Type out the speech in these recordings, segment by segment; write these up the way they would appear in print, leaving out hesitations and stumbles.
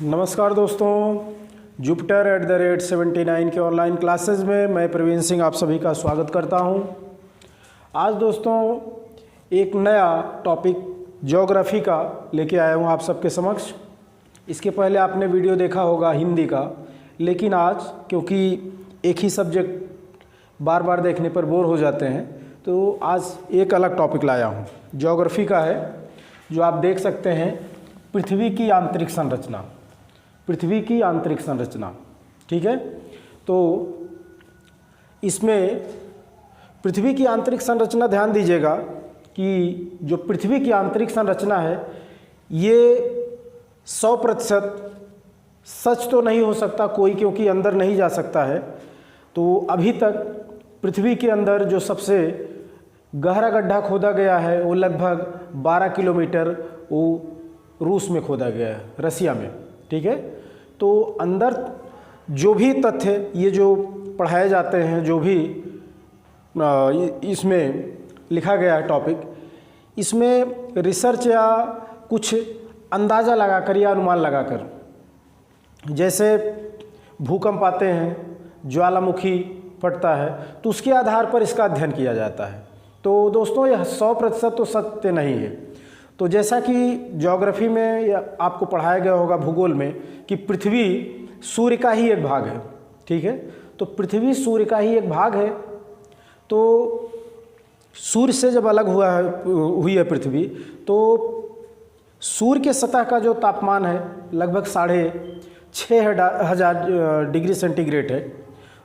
नमस्कार दोस्तों, Jupiter@79 के ऑनलाइन क्लासेस में मैं प्रवीण सिंह आप सभी का स्वागत करता हूं। आज दोस्तों एक नया टॉपिक ज्योग्राफी का लेके आया हूं आप सबके समक्ष। इसके पहले आपने वीडियो देखा होगा हिंदी का, लेकिन आज क्योंकि एक ही सब्जेक्ट बार बार देखने पर बोर हो जाते हैं तो आज एक अलग टॉपिक लाया हूं। ज्योग्राफी का है, जो आप देख सकते हैं पृथ्वी की आंतरिक संरचना। पृथ्वी की आंतरिक संरचना, ठीक है। तो इसमें पृथ्वी की आंतरिक संरचना, ध्यान दीजिएगा कि जो पृथ्वी की आंतरिक संरचना है ये 100% सच तो नहीं हो सकता कोई, क्योंकि अंदर नहीं जा सकता है। तो अभी तक पृथ्वी के अंदर जो सबसे गहरा गड्ढा खोदा गया है वो लगभग 12 किलोमीटर वो रूस में खोदा गया है, रसिया में, ठीक है। तो अंदर जो भी तथ्य ये जो पढ़ाए जाते हैं, जो भी इसमें लिखा गया है टॉपिक, इसमें रिसर्च या कुछ अंदाज़ा लगाकर या अनुमान लगाकर, जैसे भूकंप आते हैं, ज्वालामुखी फटता है, तो उसके आधार पर इसका अध्ययन किया जाता है। तो दोस्तों यह 100% तो सत्य नहीं है। तो जैसा कि ज्योग्राफी में या आपको पढ़ाया गया होगा भूगोल में कि पृथ्वी सूर्य का ही एक भाग है, ठीक है। तो पृथ्वी सूर्य का ही एक भाग है। तो सूर्य से जब अलग हुई है पृथ्वी, तो सूर्य के सतह का जो तापमान है लगभग 6500 डिग्री सेंटीग्रेड है।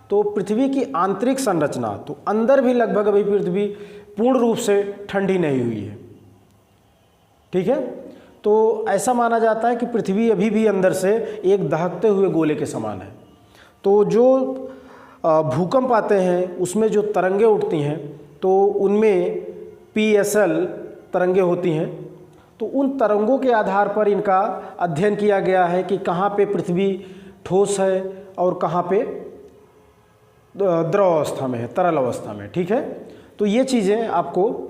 तो पृथ्वी की आंतरिक संरचना, तो अंदर भी लगभग अभी पृथ्वी पूर्ण रूप से ठंडी नहीं हुई है, ठीक है। तो ऐसा माना जाता है कि पृथ्वी अभी भी अंदर से एक दहकते हुए गोले के समान है। तो जो भूकंप आते हैं उसमें जो तरंगे उठती हैं तो उनमें PSL तरंगे होती हैं। तो उन तरंगों के आधार पर इनका अध्ययन किया गया है कि कहाँ पे पृथ्वी ठोस है और कहाँ पे द्रव अवस्था में है, तरल अवस्था में, ठीक है। तो ये चीज़ें आपको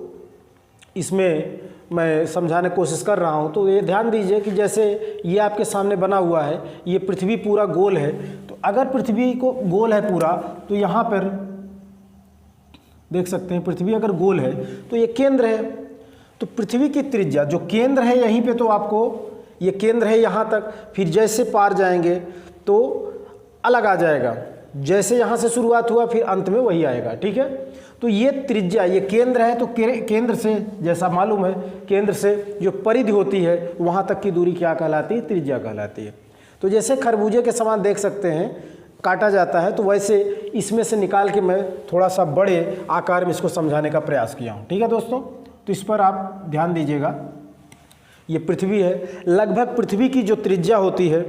इसमें मैं समझाने की कोशिश कर रहा हूँ। तो ये ध्यान दीजिए कि जैसे ये आपके सामने बना हुआ है, ये पृथ्वी पूरा गोल है। तो अगर पृथ्वी को गोल है पूरा, तो यहाँ पर देख सकते हैं पृथ्वी अगर गोल है तो ये केंद्र है। तो पृथ्वी की त्रिज्या जो केंद्र है यहीं पे, तो आपको ये केंद्र है यहाँ तक, फिर जैसे पार जाएंगे तो अलग आ जाएगा। जैसे यहाँ से शुरुआत हुआ फिर अंत में वही आएगा, ठीक है। तो ये त्रिज्या, ये केंद्र है, तो केंद्र से, जैसा मालूम है, केंद्र से जो परिधि होती है वहाँ तक की दूरी क्या कहलाती है? त्रिज्या कहलाती है। तो जैसे खरबूजे के समान देख सकते हैं काटा जाता है, तो वैसे इसमें से निकाल के मैं थोड़ा सा बड़े आकार में इसको समझाने का प्रयास किया हूँ, ठीक है दोस्तों। तो इस पर आप ध्यान दीजिएगा। ये पृथ्वी है, लगभग पृथ्वी की जो त्रिज्या होती है,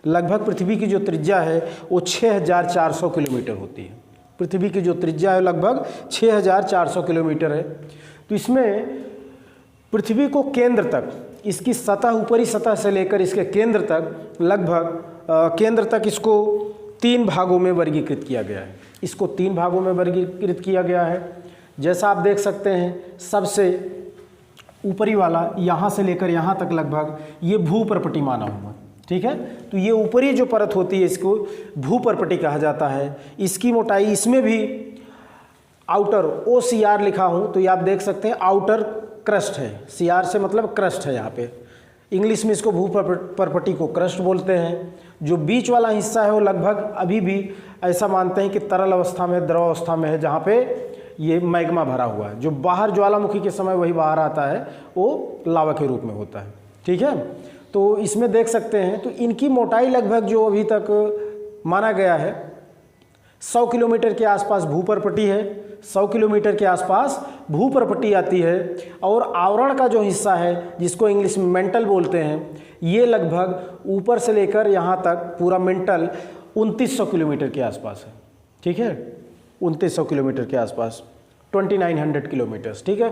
लगभग पृथ्वी की जो त्रिज्या है वो 6400 किलोमीटर होती है। पृथ्वी की जो त्रिज्या है लगभग 6400 किलोमीटर है। तो इसमें पृथ्वी को केंद्र तक, इसकी सतह, ऊपरी सतह से लेकर इसके केंद्र तक, लगभग केंद्र तक इसको 3 भागों में वर्गीकृत किया गया है। इसको 3 भागों में वर्गीकृत किया गया है। जैसा आप देख सकते हैं, सबसे ऊपरी वाला यहाँ से लेकर यहाँ तक लगभग ये भूपर्पटी माना हुआ, ठीक है। तो ये ऊपरी जो परत होती है इसको भूपर्पटी कहा जाता है। इसकी मोटाई, इसमें भी आउटर OCR लिखा हूँ, तो ये आप देख सकते हैं आउटर क्रस्ट है। CR से मतलब क्रस्ट है। यहाँ पे इंग्लिश में इसको भूपर्पटी को क्रस्ट बोलते हैं। जो बीच वाला हिस्सा है वो लगभग अभी भी ऐसा मानते हैं कि तरल अवस्था में, द्रव अवस्था में है, जहाँ पे ये मैग्मा भरा हुआ है। जो बाहर ज्वालामुखी के समय वही बाहर आता है वो लावा के रूप में होता है, ठीक है। तो इसमें देख सकते हैं, तो इनकी मोटाई लगभग जो अभी तक माना गया है 100 किलोमीटर के आसपास भूपर्पटी है। 100 किलोमीटर के आसपास भूपर्पटी आती है। और आवरण का जो हिस्सा है, जिसको इंग्लिश में मेंटल बोलते हैं, ये लगभग ऊपर से लेकर यहाँ तक पूरा मेंटल 2900 किलोमीटर के आसपास है, ठीक है। 2900 किलोमीटर के आसपास, 2900 किलोमीटर्स, ठीक है।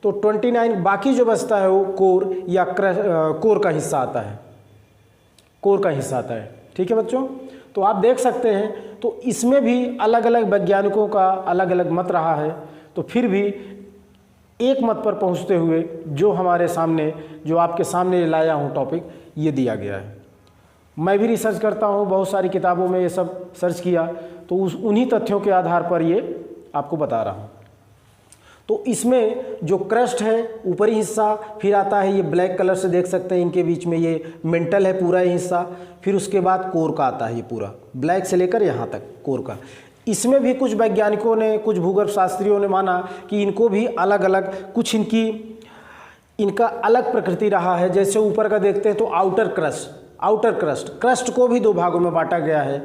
तो 29, बाकी जो बचता है वो कोर या कोर का हिस्सा आता है, कोर का हिस्सा आता है, ठीक है बच्चों। तो आप देख सकते हैं, तो इसमें भी अलग अलग वैज्ञानिकों का अलग अलग मत रहा है। तो फिर भी एक मत पर पहुंचते हुए जो हमारे सामने, जो आपके सामने लाया हूं टॉपिक, ये दिया गया है। मैं भी रिसर्च करता हूँ, बहुत सारी किताबों में ये सब सर्च किया, तो उन्हीं तथ्यों के आधार पर ये आपको बता रहा हूँ। तो इसमें जो क्रस्ट है ऊपरी हिस्सा, फिर आता है ये ब्लैक कलर से देख सकते हैं इनके बीच में ये मेंटल है पूरा ये हिस्सा, फिर उसके बाद कोर का आता है ये पूरा ब्लैक से लेकर यहाँ तक कोर का। इसमें भी कुछ वैज्ञानिकों ने, कुछ भूगर्भ शास्त्रियों ने माना कि इनको भी अलग अलग कुछ इनका अलग प्रकृति रहा है। जैसे ऊपर का देखते हैं तो आउटर क्रस्ट को भी 2 भागों में बांटा गया है।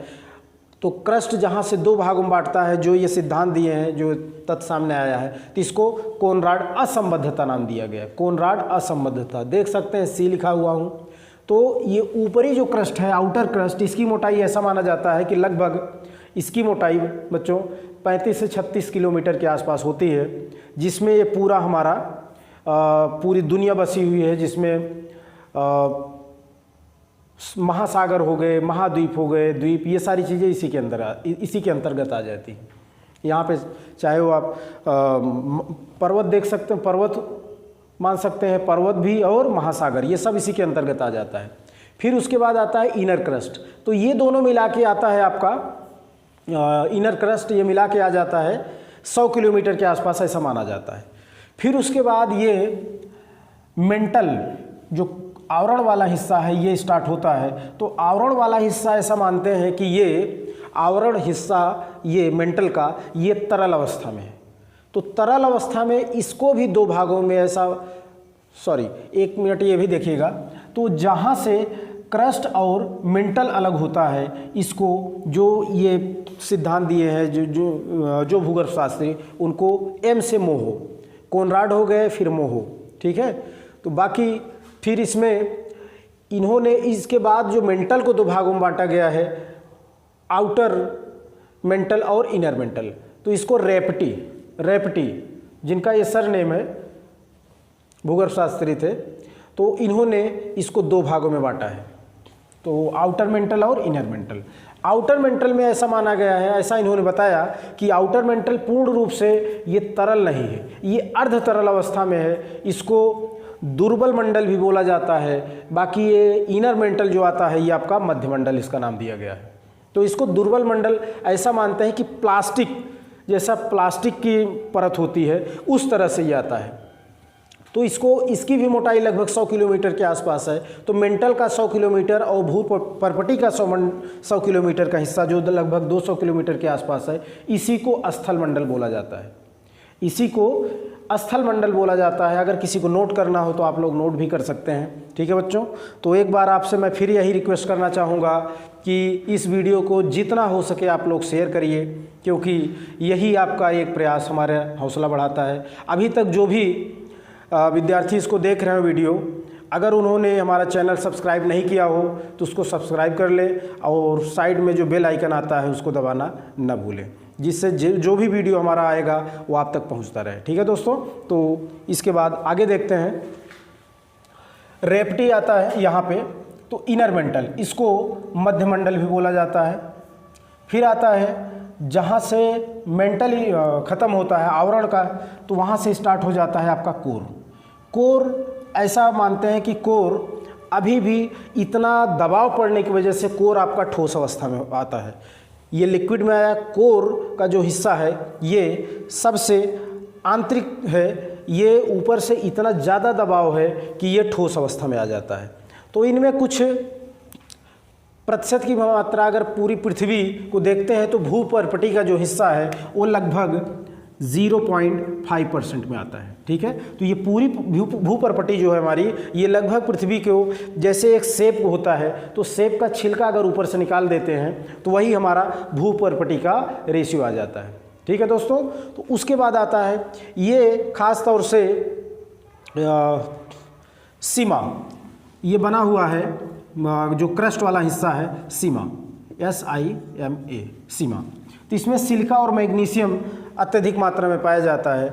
तो क्रस्ट जहाँ से 2 भागों में बांटता है, जो ये सिद्धांत दिए हैं, जो तथ्य सामने आया है, तो इसको कोनराड असंबद्धता नाम दिया गया है। कोनराड असंबद्धता देख सकते हैं, सी लिखा हुआ हूँ। तो ये ऊपरी जो क्रस्ट है, आउटर क्रस्ट, इसकी मोटाई ऐसा माना जाता है कि लगभग इसकी मोटाई बच्चों 35 से 36 किलोमीटर के आसपास होती है, जिसमें ये पूरा हमारा पूरी दुनिया बसी हुई है, जिसमें महासागर हो गए, महाद्वीप हो गए, द्वीप, ये सारी चीज़ें इसी के अंतर्गत आ जाती हैं। यहाँ पे चाहे वो आप पर्वत देख सकते हैं, पर्वत मान सकते हैं, पर्वत भी, और महासागर, ये सब इसी के अंतर्गत आ जाता है। फिर उसके बाद आता है इनर क्रस्ट। तो ये दोनों मिला के आता है आपका इनर क्रस्ट, ये मिला के आ जाता है 100 किलोमीटर के आसपास, ऐसा माना जाता है। फिर उसके बाद ये मेंटल जो आवरण वाला हिस्सा है ये स्टार्ट होता है। तो आवरण वाला हिस्सा ऐसा मानते हैं कि ये आवरण हिस्सा, ये मेंटल का, ये तरल अवस्था में है। तो तरल अवस्था में इसको भी 2 भागों में ऐसा, एक मिनट ये भी देखिएगा। तो जहाँ से क्रस्ट और मेंटल अलग होता है, इसको जो ये सिद्धांत दिए हैं जो भूगर्भ शास्त्री, उनको एम से मोहो, कोनराड हो गए, फिर मोहो, ठीक है। तो बाकी फिर इसमें इन्होंने इसके बाद जो मेंटल को 2 भागों में बांटा गया है, आउटर मेंटल और इनर मेंटल। तो इसको रेपटी जिनका ये सरनेम है, भूगर्भ शास्त्री थे, तो इन्होंने इसको 2 भागों में बांटा है। तो आउटर मेंटल और इनर मेंटल। आउटर मेंटल में ऐसा माना गया है, ऐसा इन्होंने बताया कि आउटर मेंटल पूर्ण रूप से ये तरल नहीं है, ये अर्ध तरल अवस्था में है। इसको दुर्बल मंडल भी बोला जाता है। बाकी ये इनर मेंटल जो आता है, ये आपका मध्य मंडल इसका नाम दिया गया है। तो इसको दुर्बल मंडल ऐसा मानते हैं कि प्लास्टिक, जैसा प्लास्टिक की परत होती है, उस तरह से ये आता है। तो इसकी भी मोटाई लगभग 100 किलोमीटर के आसपास है। तो मेंटल का 100 किलोमीटर और भूपर्पटी का 100 किलोमीटर का हिस्सा जो लगभग 200 किलोमीटर के आसपास है, इसी को स्थल मंडल बोला जाता है। इसी को स्थल मंडल बोला जाता है। अगर किसी को नोट करना हो तो आप लोग नोट भी कर सकते हैं, ठीक है बच्चों। तो एक बार आपसे मैं फिर यही रिक्वेस्ट करना चाहूँगा कि इस वीडियो को जितना हो सके आप लोग शेयर करिए, क्योंकि यही आपका एक प्रयास हमारे हौसला बढ़ाता है। अभी तक जो भी विद्यार्थी इसको देख रहे हैं वीडियो, अगर उन्होंने हमारा चैनल सब्सक्राइब नहीं किया हो तो उसको सब्सक्राइब कर ले, और साइड में जो बेल आइकन आता है उसको दबाना न भूलें, जिससे जो भी वीडियो हमारा आएगा वो आप तक पहुंचता रहे, ठीक है दोस्तों। तो इसके बाद आगे देखते हैं, रेपटी आता है यहाँ पे। तो इनर मेंटल, इसको मध्य मंडल भी बोला जाता है। फिर आता है जहाँ से मेंटल ख़त्म होता है आवरण का, तो वहाँ से स्टार्ट हो जाता है आपका कोर। ऐसा मानते हैं कि कोर अभी भी इतना दबाव पड़ने की वजह से कोर आपका ठोस अवस्था में आता है। ये लिक्विड में आया, कोर का जो हिस्सा है ये सबसे आंतरिक है, ये ऊपर से इतना ज़्यादा दबाव है कि ये ठोस अवस्था में आ जाता है। तो इनमें कुछ प्रतिशत की मात्रा अगर पूरी पृथ्वी को देखते हैं तो भूपर्पटी का जो हिस्सा है वो लगभग 0.5% में आता है, ठीक है। तो ये पूरी भूपर्पटी जो है हमारी, ये लगभग पृथ्वी को जैसे एक सेब होता है, तो सेब का छिलका अगर ऊपर से निकाल देते हैं तो वही हमारा भूपर्पटी का रेशियो आ जाता है, ठीक है दोस्तों। तो उसके बाद आता है ये खास तौर से सीमा, ये बना हुआ है जो क्रस्ट वाला हिस्सा है, सीमा, SIMA, सीमा। तो इसमें सिलिका और मैग्नीशियम अत्यधिक मात्रा में पाया जाता है।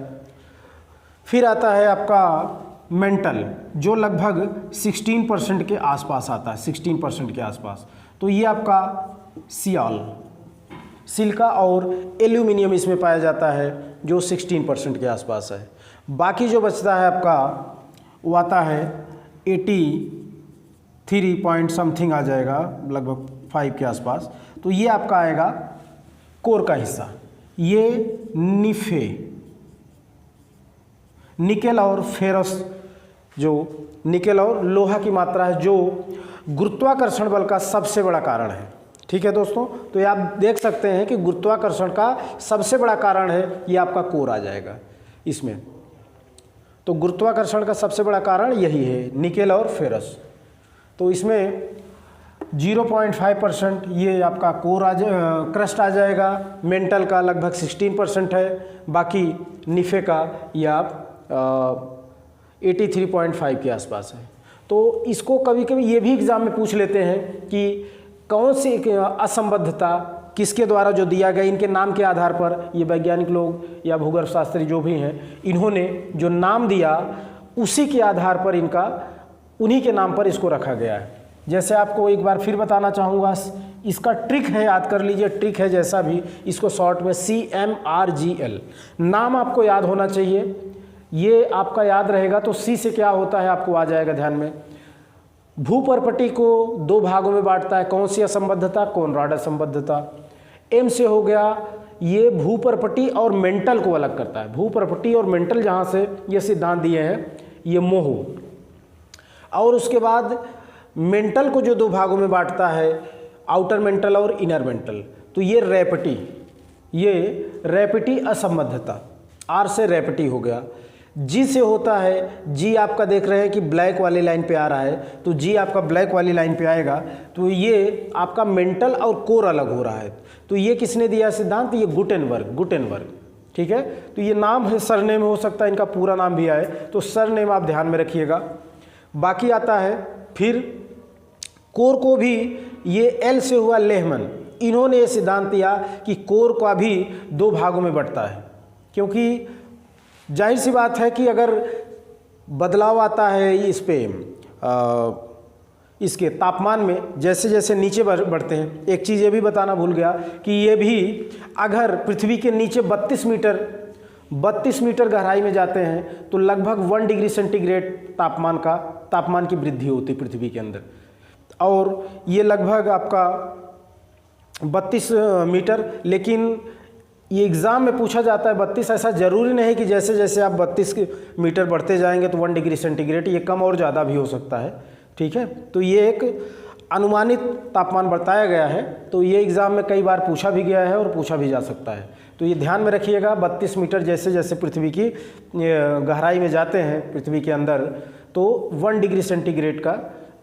फिर आता है आपका मेंटल, जो लगभग 16% के आसपास आता है, 16% के आसपास। तो ये आपका सियाल, सिलिका और एल्यूमिनियम इसमें पाया जाता है, जो 16% के आसपास है। बाकी जो बचता है आपका वो आता है 3 पॉइंट समथिंग आ जाएगा, लगभग 5 के आसपास। तो ये आपका आएगा कोर का हिस्सा। ये निफे, निकेल और फेरस, जो निकेल और लोहा की मात्रा है, जो गुरुत्वाकर्षण बल का सबसे बड़ा कारण है। ठीक है दोस्तों, तो ये आप देख सकते हैं कि गुरुत्वाकर्षण का सबसे बड़ा कारण है, ये आपका कोर आ जाएगा इसमें। तो गुरुत्वाकर्षण का सबसे बड़ा कारण यही है, निकेल और फेरस। तो इसमें 0.5% ये आपका कोर क्रस्ट आ जाएगा। मेंटल का लगभग 16% है, बाकी निफे का ये आप 83.5 के आसपास है। तो इसको कभी कभी ये भी एग्ज़ाम में पूछ लेते हैं कि कौन सी असंबद्धता किसके द्वारा जो दिया गया, इनके नाम के आधार पर ये वैज्ञानिक लोग या भूगर्भ शास्त्री जो भी हैं, इन्होंने जो नाम दिया उसी के आधार पर इनका, उन्हीं के नाम पर इसको रखा गया है। जैसे आपको एक बार फिर बताना चाहूँगा, इसका ट्रिक है, याद कर लीजिए, ट्रिक है जैसा भी, इसको शॉर्ट में CMRGL नाम आपको याद होना चाहिए। ये आपका याद रहेगा तो C से क्या होता है आपको आ जाएगा ध्यान में। भूपर्पटी को 2 भागों में बांटता है, कौन सी असंबद्धता, कोनराड असंबद्धता। M से हो गया, ये भूपर्पटी और मेंटल को अलग करता है। भूपर्पटी और मेंटल जहाँ से ये सिद्धांत दिए हैं, ये मोह। और उसके बाद मेंटल को जो 2 भागों में बांटता है, आउटर मेंटल और इनर मेंटल, तो ये रैपिटी असंबद्धता, R से रैपिटी हो गया। G से होता है, G आपका देख रहे हैं कि ब्लैक वाली लाइन पे आ रहा है, तो G आपका ब्लैक वाली लाइन पे आएगा, तो ये आपका मेंटल और कोर अलग हो रहा है। तो ये किसने दिया सिद्धांत, ये गुटेनबर्ग। ठीक है, तो ये नाम है, सरनेम हो सकता है इनका पूरा नाम भी आए, तो सरनेम आप ध्यान में रखिएगा। बाकी आता है फिर कोर को भी, ये L से हुआ लेहमन, इन्होंने ये सिद्धांत दिया कि कोर का भी 2 भागों में बढ़ता है, क्योंकि जाहिर सी बात है कि अगर बदलाव आता है इस पे इसके तापमान में, जैसे जैसे नीचे बढ़ते हैं। एक चीज़ ये भी बताना भूल गया कि ये भी अगर पृथ्वी के नीचे 32 मीटर गहराई में जाते हैं तो लगभग 1 डिग्री सेंटीग्रेड तापमान की वृद्धि होती है पृथ्वी के अंदर। और ये लगभग आपका 32 मीटर, लेकिन ये एग्ज़ाम में पूछा जाता है 32, ऐसा ज़रूरी नहीं कि जैसे जैसे आप 32 मीटर बढ़ते जाएंगे तो 1 डिग्री सेंटीग्रेड, ये कम और ज़्यादा भी हो सकता है। ठीक है, तो ये एक अनुमानित तापमान बताया गया है, तो ये एग्ज़ाम में कई बार पूछा भी गया है और पूछा भी जा सकता है। तो ये ध्यान में रखिएगा, 32 मीटर जैसे जैसे पृथ्वी की गहराई में जाते हैं पृथ्वी के अंदर, तो 1 डिग्री सेंटीग्रेड का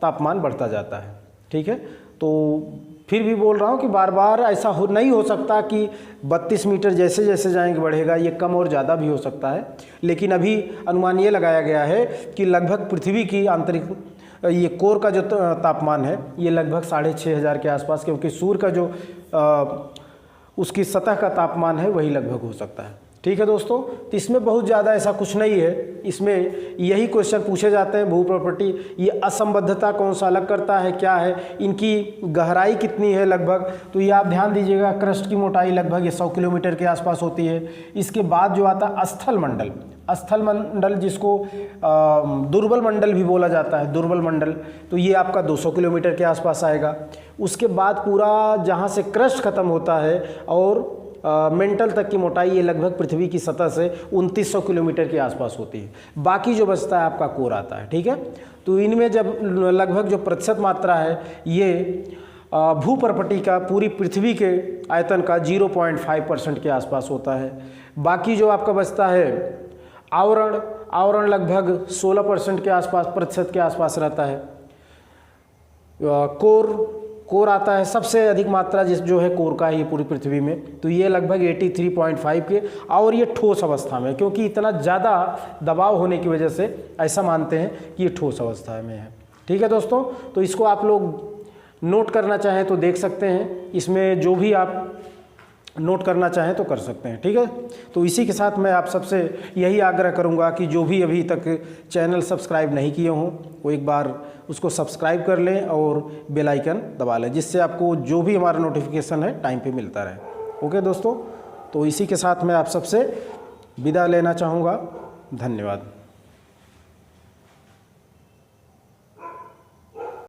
तापमान बढ़ता जाता है। ठीक है, तो फिर भी बोल रहा हूँ कि बार बार ऐसा नहीं हो सकता कि 32 मीटर जैसे जैसे जाएंगे बढ़ेगा, ये कम और ज़्यादा भी हो सकता है। लेकिन अभी अनुमान ये लगाया गया है कि लगभग पृथ्वी की आंतरिक ये कोर का जो तापमान है ये लगभग 6500 के आसपास, क्योंकि सूर्य का जो उसकी सतह का तापमान है वही लगभग हो सकता है। ठीक है दोस्तों, तो इसमें बहुत ज़्यादा ऐसा कुछ नहीं है, इसमें यही क्वेश्चन पूछे जाते हैं। भू प्रॉपर्टी, ये असंबद्धता कौन सा अलग करता है, क्या है, इनकी गहराई कितनी है लगभग, तो ये आप ध्यान दीजिएगा। क्रस्ट की मोटाई लगभग ये 100 किलोमीटर के आसपास होती है। इसके बाद जो आता है स्थल मंडल, जिसको दुर्बल मंडल भी बोला जाता है, दुर्बल मंडल, तो ये आपका 200 किलोमीटर के आसपास आएगा। उसके बाद पूरा जहाँ से क्रस्ट खत्म होता है और मेंटल तक की मोटाई ये लगभग पृथ्वी की सतह से 2900 किलोमीटर के आसपास होती है। बाकी जो बचता है आपका कोर आता है। ठीक है, तो इनमें जब लगभग जो प्रतिशत मात्रा है ये भूपर्पटी का पूरी पृथ्वी के आयतन का 0.5% के आसपास होता है। बाकी जो आपका बचता है आवरण लगभग 16% के आसपास, प्रतिशत के आसपास रहता है। कोर आता है, सबसे अधिक मात्रा जो है कोर का है पूरी पृथ्वी में, तो ये लगभग 83.5 के, और ये ठोस अवस्था में, क्योंकि इतना ज़्यादा दबाव होने की वजह से ऐसा मानते हैं कि ये ठोस अवस्था में है। ठीक है दोस्तों, तो इसको आप लोग नोट करना चाहें तो देख सकते हैं, इसमें जो भी आप नोट करना चाहें तो कर सकते हैं। ठीक है, तो इसी के साथ मैं आप सबसे यही आग्रह करूंगा कि जो भी अभी तक चैनल सब्सक्राइब नहीं किए हों वो एक बार उसको सब्सक्राइब कर लें और बेल आइकन दबा लें, जिससे आपको जो भी हमारा नोटिफिकेशन है टाइम पे मिलता रहे। ओके दोस्तों, तो इसी के साथ मैं आप सबसे विदा लेना चाहूँगा। धन्यवाद।